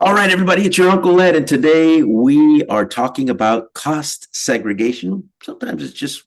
All right, everybody, it's your Uncle Ed, and today we are talking about cost segregation. Sometimes it's just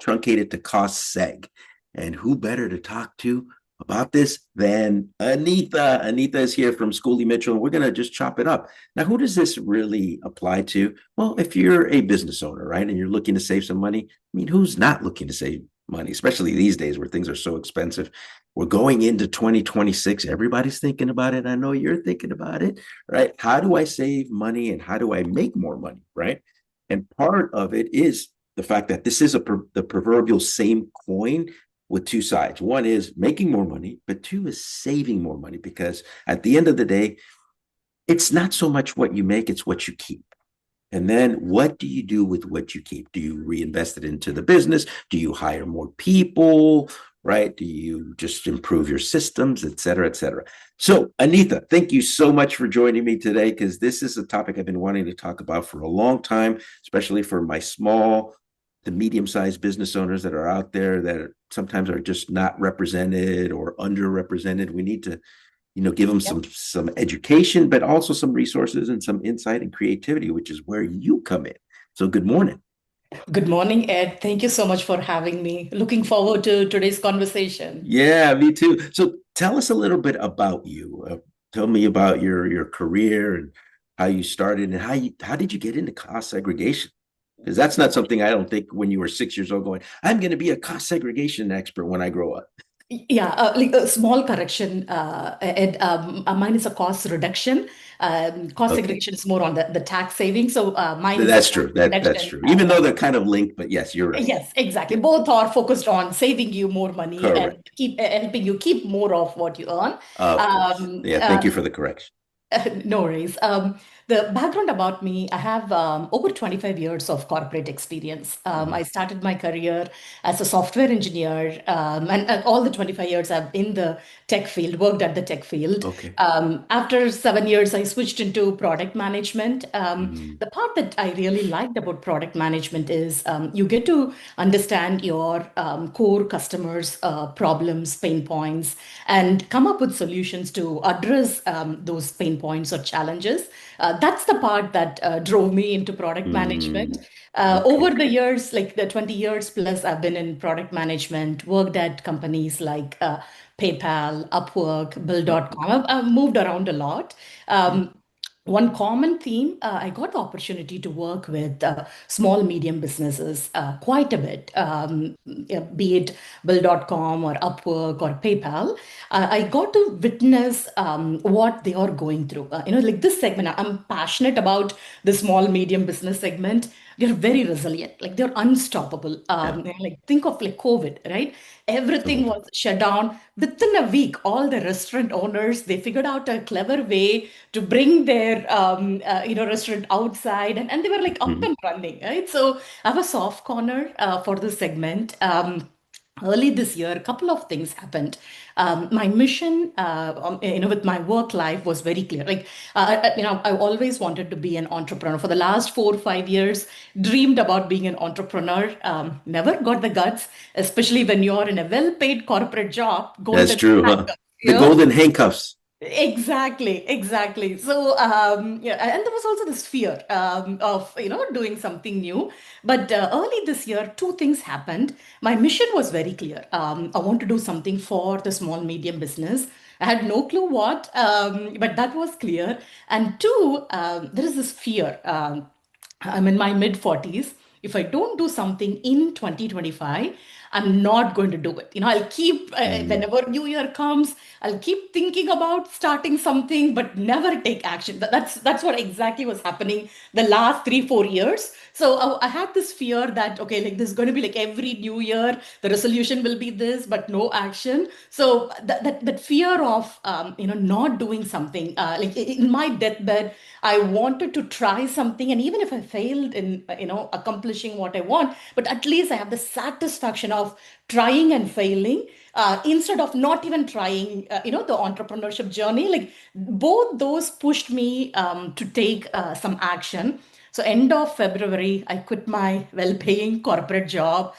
truncated to cost seg. And who better to talk to about this than Aneetha? Aneetha is here from Schoolie Mitchell, and we're going to just chop it up. Now, who does this really apply to? Well, if you're a business owner, right, and you're looking to save some money, I mean, who's not looking to save money, especially these days where things are so expensive? We're going into 2026. Everybody's thinking about it. I know you're thinking about it, right? How do I save money and how do I make more money, right? And part of it is the fact that this is the proverbial same coin with two sides. One is making more money, but two is saving more money because at the end of the day, it's not so much what you make, it's what you keep. And then what do you do with what you keep? Do you reinvest it into the business? Do you hire more people? Right? Do you just improve your systems, et cetera, et cetera? So, Aneetha, thank you so much for joining me today because this is a topic I've been wanting to talk about for a long time, especially for my small to medium-sized business owners that are out there that sometimes are just not represented or underrepresented. We need to give them Yep. some education, but also some resources and some insight and creativity, which is where you come in. So good morning. Good morning, Ed. Thank you so much for having me. Looking forward to today's conversation. Yeah, me too. So tell us a little bit about you. Tell me about your career and how you started and how did you get into cost segregation? Because that's not something I don't think when you were 6 years old going, I'm going to be a cost segregation expert when I grow up. Yeah, like a small correction, Ed. Mine is a cost reduction. Cost Okay. segregation is more on the tax saving. So mine is a That's tax true. That's reduction. true. Even though they're kind of linked, but yes, you're right. Yes, exactly. Yeah, Both are focused on saving you more money and correct. keep helping you keep more of what you earn. Of course. Um, Yeah, thank uh, you for the correction. No worries. The background about me, I have over 25 years of corporate experience. I Mhm. started my career as a software engineer, and all the 25 years I've in the tech field, worked at the tech field. Okay. After 7 years, I switched into product management. Mm, The part that I really liked about product management is you get to understand your core customers' problems, pain points, and come up with solutions to address those pain points or challenges. That's the part that drove me into product management. mm, okay. Over the years, like the 20 years plus, I've been in product management, worked at companies like PayPal, Upwork, Mhm. Bill.com. I've moved around a lot. Yeah. One common theme, I got the opportunity to work with small, medium businesses quite a bit, be it Bill.com or Upwork or PayPal. I got to witness what they are going through. Like this segment, I'm passionate about the small, medium business segment. They're very resilient, like they're unstoppable. Yeah. Like think of like COVID, right? Everything Totally. was shut down. Within a week, all the restaurant owners, they figured out a clever way to bring their restaurant outside, and they were like up Mhm. and running, right? So I have a soft corner for this segment. Early this year, a couple of things happened. My mission, with my work life was very clear. Like, I always wanted to be an entrepreneur. For the last 4 or 5 years, dreamed about being an entrepreneur. Never got the guts, especially when you're in a well-paid corporate job, That's golden true, huh? handcuffs, The golden handcuffs. Exactly, exactly. So, yeah, and there was also this fear of, doing something new. But early this year, two things happened. My mission was very clear. I want to do something for the small, medium business. I had no clue what, but that was clear. And two, there is this fear. I'm in my mid 40s. If I don't do something in 2025, I'm not going to do it. I'll keep, Mm, whenever New Year comes, I'll keep thinking about starting something, but never take action. That's what exactly was happening the last 3 4 years. So I had this fear that okay, like this is going to be like every New Year, the resolution will be this, but no action. So that fear of not doing something, like in my deathbed, I wanted to try something, and even if I failed in accomplishing what I want, but at least I have the satisfaction of trying and failing instead of not even trying. The entrepreneurship journey, like both those pushed me to take some action. So end of February, I quit my well-paying corporate job.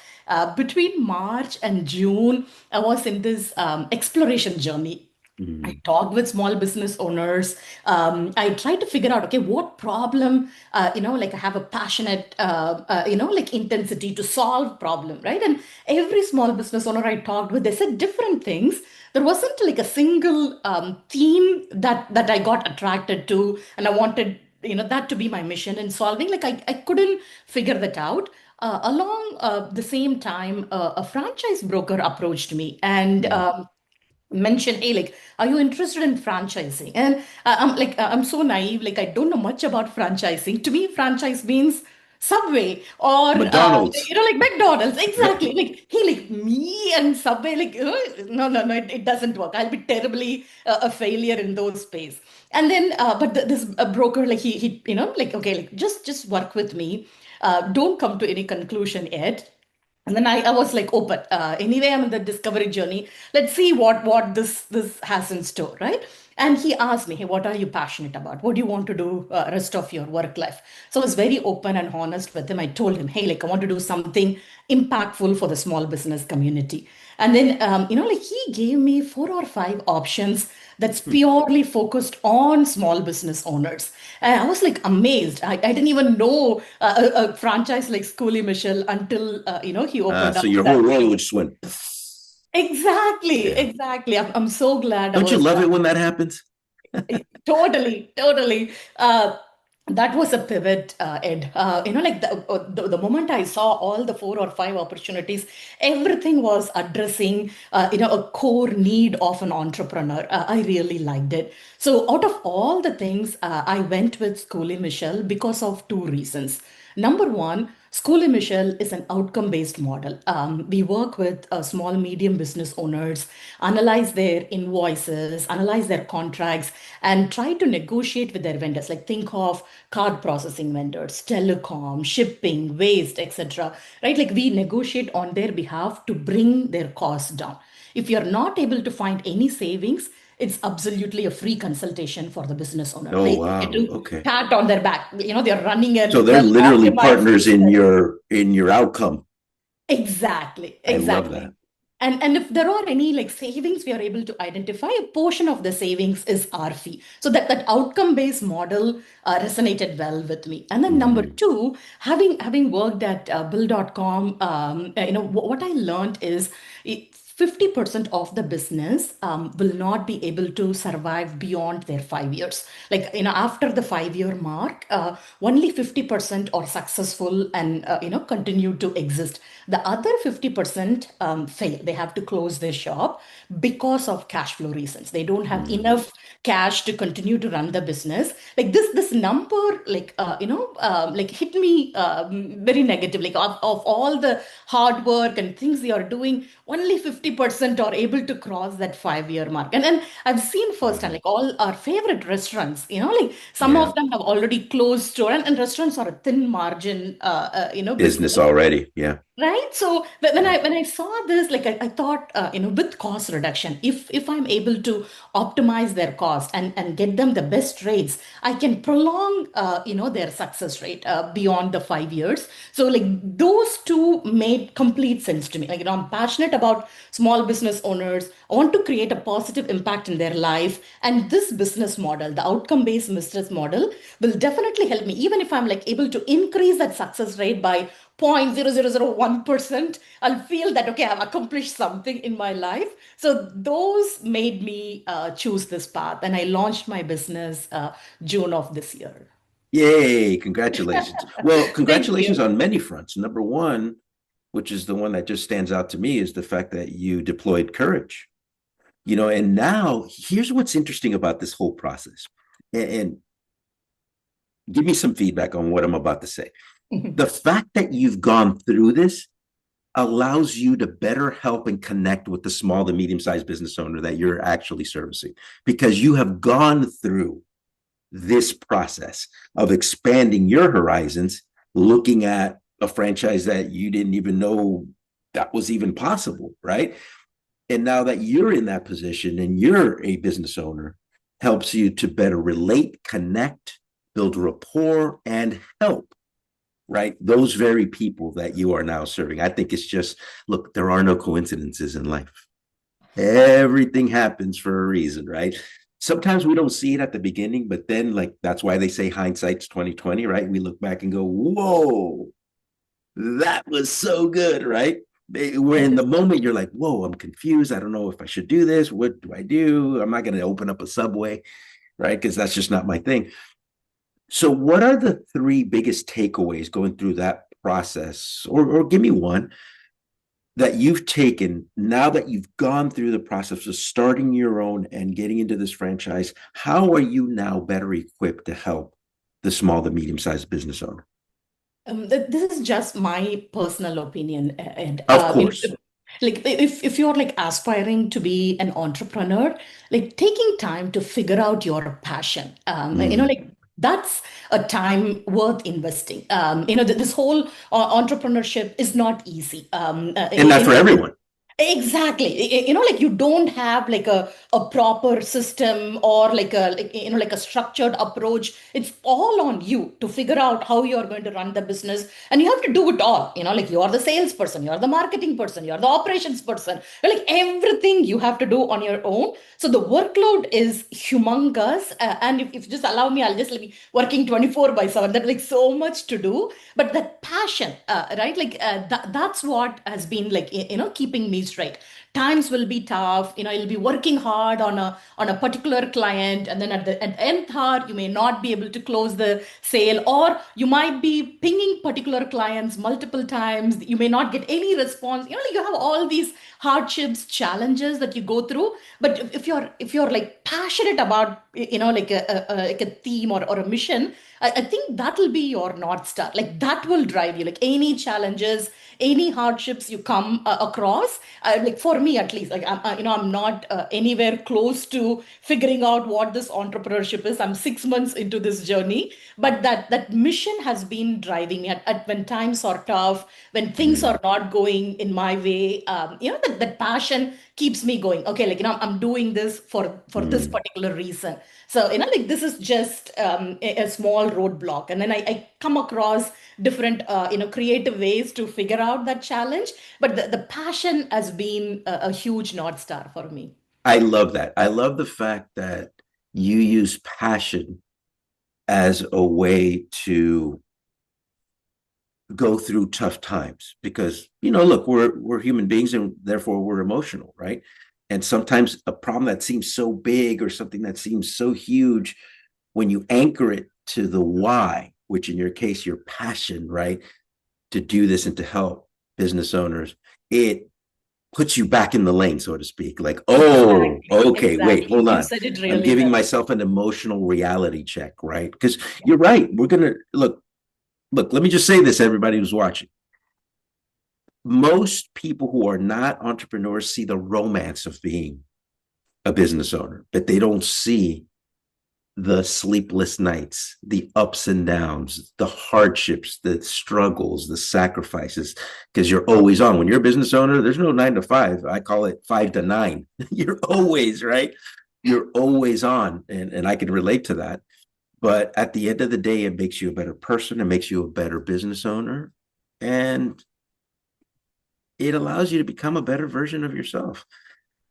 Between March and June, I was in this exploration journey. I Mm. talked with small business owners. I tried to figure out, okay, what problem, like I have a passionate, like intensity to solve problem, right? And every small business owner I talked with, they said different things. There wasn't like a single theme that I got attracted to, and I wanted, that to be my mission in solving. Like I couldn't figure that out. Along the same time, a franchise broker approached me and Mm. mention, hey, like, are you interested in franchising? And I'm so naive, like I don't know much about franchising. To me, franchise means Subway or McDonald's. like McDonald's. Exactly. Right. Like, hey, like me and Subway, like, no, no, no, it doesn't work. I'll be terribly a failure in those space. And then but this broker, like he like, okay, like just work with me, don't come to any conclusion yet. And then I was like open. Anyway, I'm in the discovery journey. Let's see what this has in store, right? And he asked me, hey, what are you passionate about? What do you want to do rest of your work life? So I was very open and honest with him. I told him, hey, like I want to do something impactful for the small business community. And then, like he gave me 4 or 5 options that's Hmm. purely focused on small business owners. And I was like amazed. I didn't even know a franchise like Schoolie Michelle until, he opened So up your that. whole world would just went. Exactly, Yeah. exactly. I'm so glad I Don't you was love it when that happens? totally, totally. That was a pivot, Ed. Like the moment I saw all the 4 or 5 opportunities, everything was addressing, a core need of an entrepreneur. I really liked it. So out of all the things, I went with Schoolie Michelle because of 2 reasons. Number one, Schoolie Michelle is an outcome-based model. We work with small, medium business owners, analyze their invoices, analyze their contracts, and try to negotiate with their vendors. Like think of card processing vendors, telecom, shipping, waste, etc. Right? Like we negotiate on their behalf to bring their costs down. If you're not able to find any savings, it's absolutely a free consultation for the business owner. Oh They get wow. to Okay. pat on their back. They're running So a they're well literally optimized partners business. in your outcome. Exactly, I love that. exactly. And if there are any like savings we are able to identify, a portion of the savings is our fee. So that outcome-based model resonated well with me. And then number Hmm. two, having worked at Bill.com, what I learned is 50% of the business will not be able to survive beyond their 5 years. Like, after the 5 year mark, only 50% are successful and, continue to exist. The other 50% fail. They have to close their shop because of cash flow reasons. They don't have Hmm. enough cash to continue to run the business. Like this number, like, like hit me very negative. Like of all the hard work and things they are doing, only 50% are able to cross that 5 year mark. And I've seen firsthand, Wow. like all our favorite restaurants, like some Yeah. of them have already closed store, and restaurants are a thin margin, Business business. already. Yeah. Right. So when Yeah. I saw this, like I thought, with cost reduction, if I'm able to optimize their cost and get them the best rates, I can prolong, their success rate beyond the 5 years. So like those two made complete sense to me. Like, I'm passionate about small business owners. I want to create a positive impact in their life, and this business model, the outcome-based business model, will definitely help me. Even if I'm like able to increase that success rate by 0.0001%, I'll feel that, okay, I've accomplished something in my life. So those made me choose this path. And I launched my business June of this year. Yay. Congratulations. Well, Thank congratulations you. on many fronts. Number one, which is the one that just stands out to me, is the fact that you deployed courage. And now here's what's interesting about this whole process. And give me some feedback on what I'm about to say. The fact that you've gone through this allows you to better help and connect with the small to medium sized business owner that you're actually servicing because you have gone through this process of expanding your horizons, looking at a franchise that you didn't even know that was even possible, right? And now that you're in that position and you're a business owner, helps you to better relate, connect, build rapport, and help, right? Those very people that you are now serving. I think it's just, look, there are no coincidences in life. Everything happens for a reason, right? Sometimes we don't see it at the beginning, but then like that's why they say hindsight's 2020, right? We look back and go, whoa, that was so good, right? Where in the moment you're like, whoa, I'm confused. I don't know if I should do this. What do I do? I'm not going to open up a Subway, right? Because that's just not my thing. So, what are the three biggest takeaways going through that process? Or give me one that you've taken now that you've gone through the process of starting your own and getting into this franchise. How are you now better equipped to help the small to medium sized business owner? This is just my personal opinion, and Of course. like if you're like aspiring to be an entrepreneur, like taking time to figure out your passion, Mm. like that's a time worth investing. This whole entrepreneurship is not easy. And not for everyone. Exactly. Like you don't have like a proper system or like a structured approach. It's all on you to figure out how you're going to run the business. And you have to do it all. Like you're the salesperson, you're the marketing person, you're the operations person. Like everything you have to do on your own. So the workload is humongous. And if you just allow me, I'll just be working 24 by 7. That's like so much to do. But that passion, right? Like that's what has been like, keeping me straight. Times will be tough. You'll be working hard on a particular client, and then at the nth hour, you may not be able to close the sale, or you might be pinging particular clients multiple times. You may not get any response. Like you have all these hardships, challenges that you go through. But if you're like passionate about like a theme or a mission, I think that will be your North Star. Like that will drive you. Like any challenges, any hardships you come across, like for me at least, like I'm not anywhere close to figuring out what this entrepreneurship is. I'm 6 months into this journey, but that mission has been driving me when times are tough, when things Mm. are not going in my way. That passion keeps me going. Okay, like I'm doing this for this Mm. particular reason. So, like this is just a small roadblock. And then I come across different, creative ways to figure out that challenge. But the passion has been a huge North Star for me. I love that. I love the fact that you use passion as a way to go through tough times because look, we're human beings and therefore we're emotional, right? And sometimes a problem that seems so big or something that seems so huge, when you anchor it to the why, which in your case your passion, right, to do this and to help business owners, it puts you back in the lane, so to speak. Like, oh, Exactly. okay, wait, Exactly. hold You on. said it I'm really giving well. myself an emotional reality check, right? Because you're right. We're gonna look, let me just say this, everybody who's watching. Most people who are not entrepreneurs see the romance of being a business owner, but they don't see the sleepless nights, the ups and downs, the hardships, the struggles, the sacrifices, because you're always on. When you're a business owner, there's no 9 to 5. I call it 5 to 9. You're always, right? You're always on. And I can relate to that. But at the end of the day, it makes you a better person. It makes you a better business owner. And it allows you to become a better version of yourself.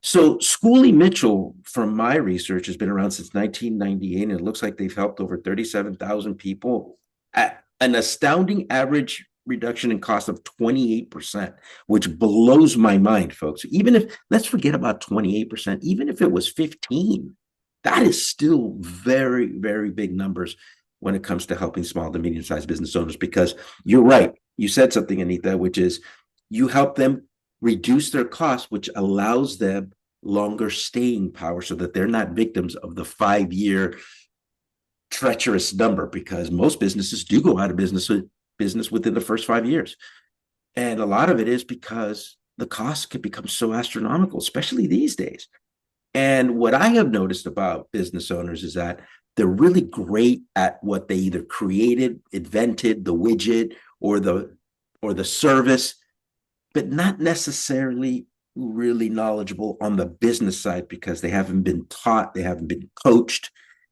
So Schooley Mitchell, from my research, has been around since 1998, and it looks like they've helped over 37,000 people at an astounding average reduction in cost of 28%, which blows my mind, folks. Even if, let's forget about 28%, even if it was 15, that is still very, very big numbers when it comes to helping small to medium-sized business owners, because you're right. You said something, Aneetha, which is you help them reduce their costs, which allows them longer staying power so that they're not victims of the 5 year treacherous number, because most businesses do go out of business within the first 5 years. And a lot of it is because the costs can become so astronomical, especially these days. And what I have noticed about business owners is that they're really great at what they either created, invented, the widget or the service, but not necessarily really knowledgeable on the business side because they haven't been taught, they haven't been coached.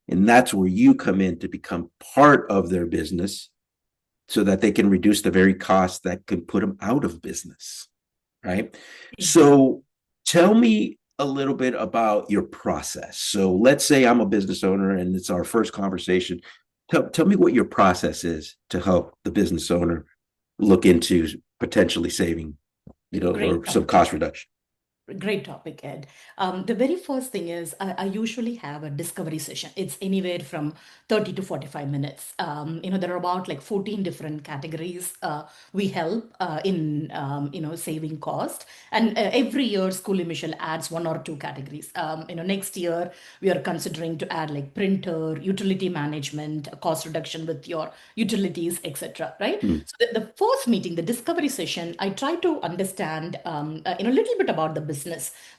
And that's where you come in to become part of their business so that they can reduce the very cost that could put them out of business. Right. Exactly. So tell me a little bit about your process. So let's say I'm a business owner and it's our first conversation. Tell me what your process is to help the business owner look into potentially saving, Great or some topic. cost reduction. Great topic, Ed. The very first thing is I usually have a discovery session. It's anywhere from 30 to 45 minutes. There are about like 14 different categories we help in, saving cost. And every year, School Initial adds one or two categories. Next year, we are considering to add like printer, utility management, cost reduction with your utilities, etc. Right? Hmm. So the first meeting, the discovery session, I try to understand, a little bit about the business,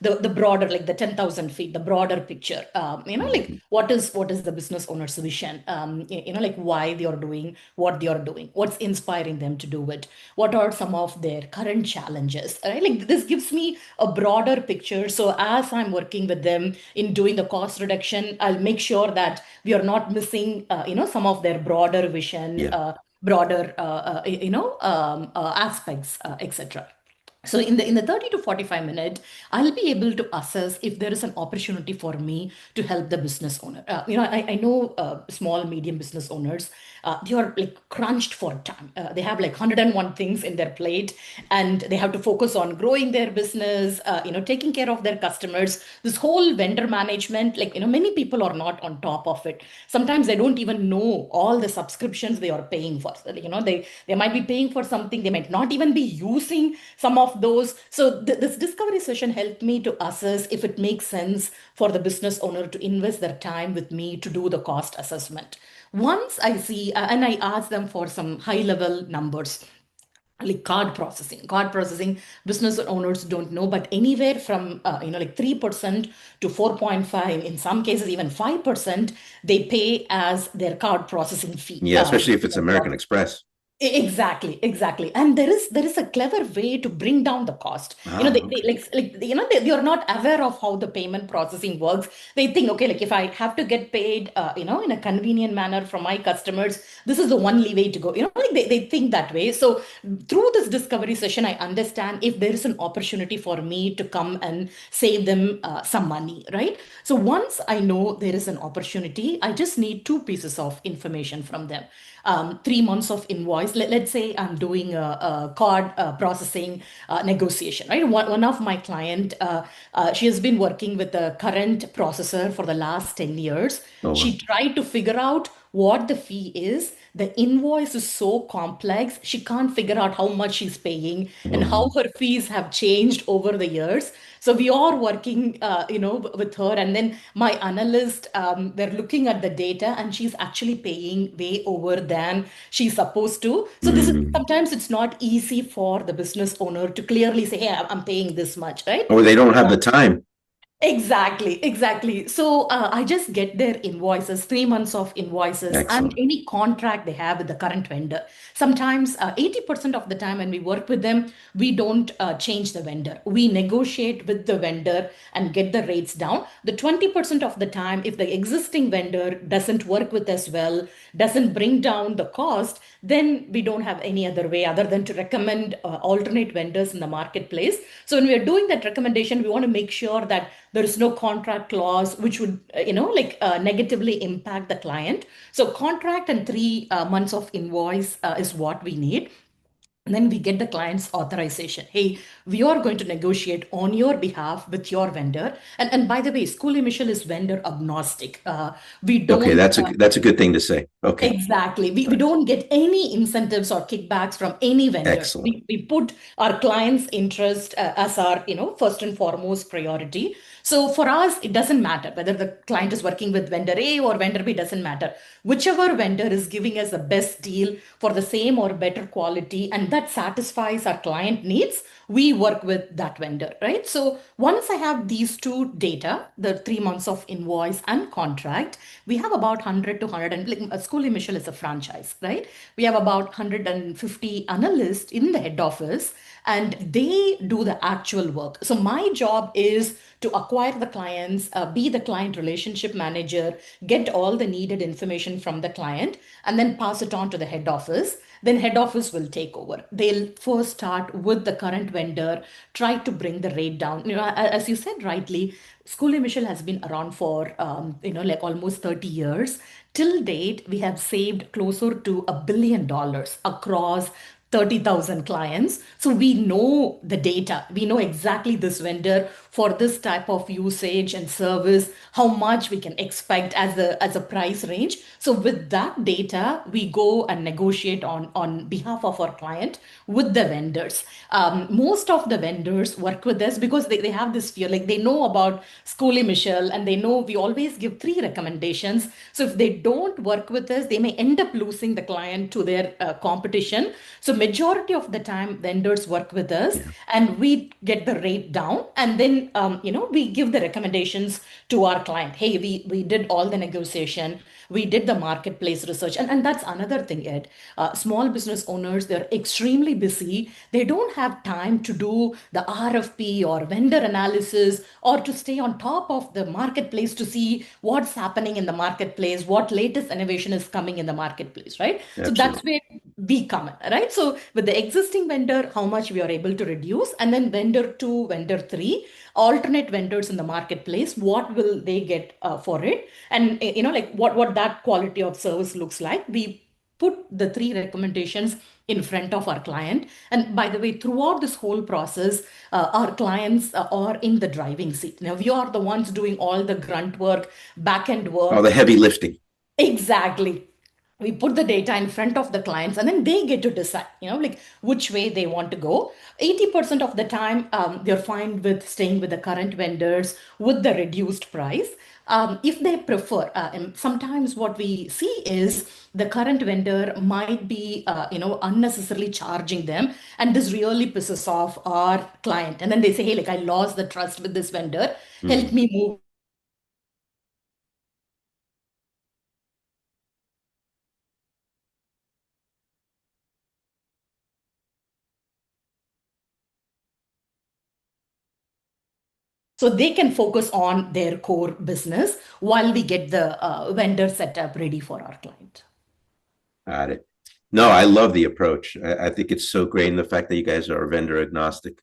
the broader, like the 10,000 feet, the broader picture. Like Mhm. what is the business owner's vision? Like why they are doing what they are doing, what's inspiring them to do it, what are some of their current challenges. Right? Like this gives me a broader picture. So as I'm working with them in doing the cost reduction, I'll make sure that we are not missing, some of their broader vision. Yeah. Broader aspects, etc. So in the 30 to 45 minute, I'll be able to assess if there is an opportunity for me to help the business owner. I know small medium business owners, they are like crunched for time. They have like 101 things in their plate, and they have to focus on growing their business, taking care of their customers. This whole vendor management, like, many people are not on top of it. Sometimes they don't even know all the subscriptions they are paying for. So, they might be paying for something, they might not even be using some of those. So this discovery session helped me to assess if it makes sense for the business owner to invest their time with me to do the cost assessment. Once I see, and I ask them for some high level numbers, like card processing, business owners don't know, but anywhere from like 3% to 4.5, in some cases even 5%, they pay as their card processing fee. Yeah, especially if it's American Express. Exactly. And there is a clever way to bring down the cost. They Okay. they are not aware of how the payment processing works. They think, okay, like if I have to get paid, in a convenient manner from my customers, this is the only way to go. Like they think that way. So through this discovery session, I understand if there is an opportunity for me to come and save them some money, right? So once I know there is an opportunity, I just need two pieces of information from them. 3 months of invoice. Let's say I'm doing a card processing negotiation, right? One of my client, she has been working with the current processor for the last 10 years. Oh, She well. tried to figure out what the fee is. The invoice is so complex, she can't figure out how much she's paying and Oh, how no. her fees have changed over the years. So we are working, with her, and then my analyst, they're looking at the data, and she's actually paying way over than she's supposed to. So this is Mm. sometimes it's not easy for the business owner to clearly say, "Hey, I'm paying this much," right? Or they don't have the time. Exactly. So I just get their invoices, 3 months of invoices, and Excellent. any contract they have with the current vendor. Sometimes 80% of the time when we work with them, we don't change the vendor. We negotiate with the vendor and get the rates down. The 20% of the time, if the existing vendor doesn't work with us well, doesn't bring down the cost, then we don't have any other way other than to recommend alternate vendors in the marketplace. So when we are doing that recommendation, we want to make sure that there is no contract clause which would, negatively impact the client. So contract and 3 months of invoice is what we need. And then we get the client's authorization. Hey, we are going to negotiate on your behalf with your vendor. And by the way, School Initial is vendor agnostic. We Okay, don't that's a good thing to say. Okay. Exactly. We All right. don't get any incentives or kickbacks from any vendor. Excellent. We put our clients' interest as our, first and foremost priority. So for us, it doesn't matter whether the client is working with vendor A or vendor B, doesn't matter. Whichever vendor is giving us the best deal for the same or better quality and that satisfies our client needs, we work with that vendor, right? So once I have these two data, the 3 months of invoice and contract, we have about 100 to 100, and like a School Initial is a franchise, right? We have about 150 analysts in the head office, and they do the actual work. So my job is to acquire the clients, be the client relationship manager, get all the needed information from the client, and then pass it on to the head office. Then head office will take over. They'll first start with the current vendor, try to bring the rate down. As you said rightly, Schoolie Michelle has been around for like almost 30 years. Till date, we have saved closer to $1 billion across 30,000 clients. So we know the data. We know exactly this vendor for this type of usage and service, how much we can expect as a price range. So with that data, we go and negotiate on behalf of our client with the vendors. Most of the vendors work with us because they have this fear, like they know about Schoolie Michelle and they know we always give three recommendations. So if they don't work with us, they may end up losing the client to their competition. So majority of the time, vendors work with us Yeah. and we get the rate down, and then we give the recommendations to our client. Hey, we did all the negotiation, we did the marketplace research, and that's another thing, Ed. Small business owners, they're extremely busy. They don't have time to do the RFP or vendor analysis or to stay on top of the marketplace to see what's happening in the marketplace, what latest innovation is coming in the marketplace, right? So that's Absolutely. where we come in, right? So with the existing vendor, how much we are able to reduce, and then vendor two, vendor three, alternate vendors in the marketplace, what will they get for it, and like what that quality of service looks like. We put the three recommendations in front of our client, and by the way, throughout this whole process, our clients are in the driving seat. Now we are the ones doing all the grunt work, back end All the work. heavy lifting. Exactly. We put the data in front of the clients and then they get to decide, like which way they want to go. 80% of the time, they're fine with staying with the current vendors with the reduced price. If they prefer, and sometimes what we see is the current vendor might be, unnecessarily charging them. And this really pisses off our client. And then they say, hey, like I lost the trust with this vendor. Help Mhm. me move. So they can focus on their core business while we get the vendor setup ready for our client. Got it. No, I love the approach. I think it's so great. And the fact that you guys are vendor agnostic,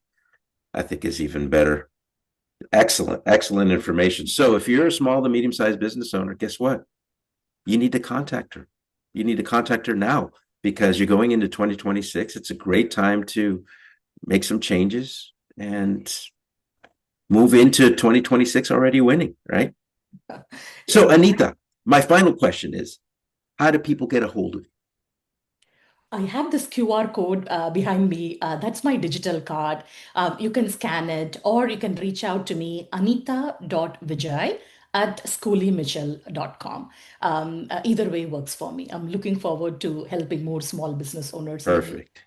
I think is even better. Excellent, excellent information. So if you're a small to medium sized business owner, guess what? You need to contact her. You need to contact her now because you're going into 2026. It's a great time to make some changes and move into 2026 already winning, right? So, Exactly. Aneetha, my final question is, how do people get a hold of you? I have this QR code behind me. That's my digital card. You can scan it or you can reach out to me, anita.vijay at schooliemichelle.com. Either way works for me. I'm looking forward to helping more small business owners in need. Perfect.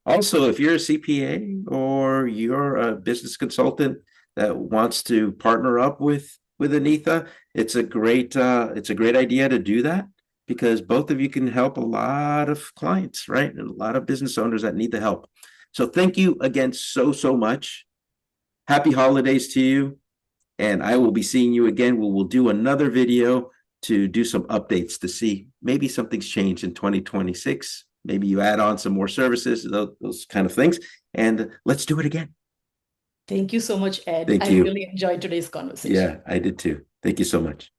Also, if you're a CPA or you're a business consultant that wants to partner up with Aneetha, it's a great idea to do that because both of you can help a lot of clients, right? And a lot of business owners that need the help. So thank you again so much. Happy holidays to you. And I will be seeing you again. We will do another video to do some updates to see maybe something's changed in 2026. Maybe you add on some more services, those kind of things. And let's do it again. Thank you so much, Ed. Thank I you. really enjoyed today's conversation. Yeah, I did too. Thank you so much.